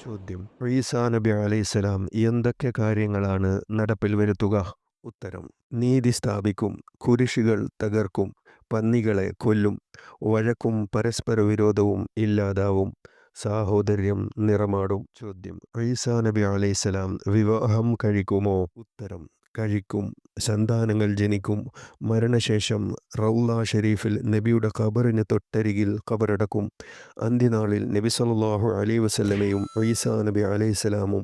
ചോദ്യം: ഈസാ നബി അലൈഹിസ്സലാം എന്തൊക്കെ കാര്യങ്ങളാണ് നടപ്പിൽ വരുത്തുക? ഉത്തരം: നീതി സ്ഥാപിക്കും, കുരിശുകൾ തകർക്കും, പന്നികളെ കൊല്ലും, വഴക്കും പരസ്പര വിരോധവും ഇല്ലാതാവും, സാഹോദര്യം നിറമാടും. ചോദ്യം: ഈസാ നബി അലൈഹിസ്സലാം വിവാഹം കഴിക്കുമോ? ഉത്തരം: കഴിക്കും. സന്താനങ്ങൾ ജനിക്കും. മരണശേഷം റൗള ഷരീഫിൽ നബിയുടെ ഖബറിന് തൊട്ടരികിൽ ഖബറടക്കും. അന്ത്യനാളിൽ നബി സല്ലല്ലാഹു അലൈഹി വസല്ലമയും ഈസാ നബി അലൈഹിസ്സലാമും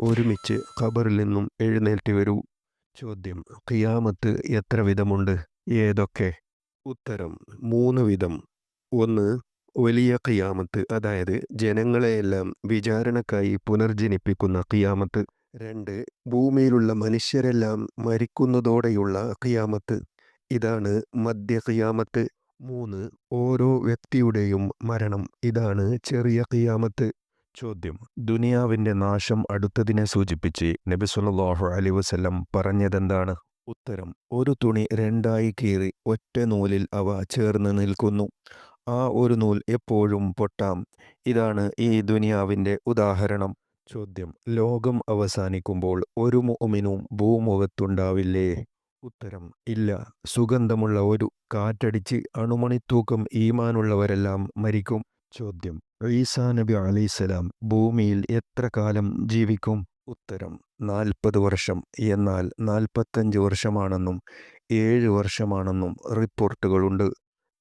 ഒരുമിച്ച് ഖബറിൽ നിന്നും എഴുന്നേറ്റ് വരൂ. ചോദ്യം: ഖിയാമത്ത് എത്ര വിധമുണ്ട്? ഏതൊക്കെ? ഉത്തരം: 3 വിധം. 1. വലിയ ഖിയാമത്ത്, അതായത് ജനങ്ങളെയെല്ലാം വിചാരണക്കായി പുനർജനിപ്പിക്കുന്ന ഖിയാമത്ത്. 2. ഭൂമിയിലുള്ള മനുഷ്യരെല്ലാം മരിക്കുന്നതോടെയുള്ള ഖിയാമത്ത്. ഇതാണ് മധ്യ ഖിയാമത്ത്. 3. ഓരോ വ്യക്തിയുടെയും മരണം. ഇതാണ് ചെറിയ ഖിയാമത്ത്. ചോദ്യം: ദുനിയാവിൻ്റെ നാശം അടുത്തതിനെ സൂചിപ്പിച്ച് നബി സല്ലല്ലാഹു അലൈഹി വസല്ലം പറഞ്ഞതെന്താണ്? ഉത്തരം: ഒരു തുണി രണ്ടായി കീറി ഒറ്റ നൂലിൽ അവ ചേർന്ന് നിൽക്കുന്നു. ആ ഒരു നൂൽ എപ്പോഴും പൊട്ടാം. ഇതാണ് ഈ ദുനിയാവിൻ്റെ ഉദാഹരണം. ചോദ്യം: ലോകം അവസാനിക്കുമ്പോൾ ഒരു മുഅ്മിനും ഭൂമുഖത്തുണ്ടാവില്ലേ? ഉത്തരം: ഇല്ല. സുഗന്ധമുള്ള ഒരു കാറ്റടിച്ച് അണുമണിത്തൂക്കം ഈമാനുള്ളവരെല്ലാം മരിക്കും. ചോദ്യം: ഈസാ നബി അലൈഹിസ്സലാം ഭൂമിയിൽ എത്ര കാലം ജീവിക്കും? ഉത്തരം: 40 വർഷം. എന്നാൽ 45 വർഷമാണെന്നും 7 വർഷമാണെന്നും റിപ്പോർട്ടുകളുണ്ട്.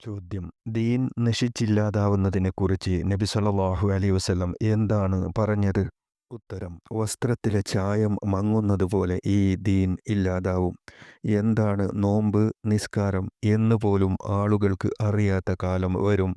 ചോദ്യം: ദീൻ നശിച്ചില്ലാതാവുന്നതിനെക്കുറിച്ച് നബി സല്ലല്ലാഹു അലൈഹി വസല്ലം എന്താണ് പറഞ്ഞത്? ഉത്തരം: വസ്ത്രത്തിലെ ചായം മങ്ങുന്നത് പോലെ ഈ ദീൻ ഇല്ലാതാവും. എന്താണ് നോമ്പ്, നിസ്കാരം എന്നുപോലും ആളുകൾക്ക് അറിയാത്ത കാലം വരും.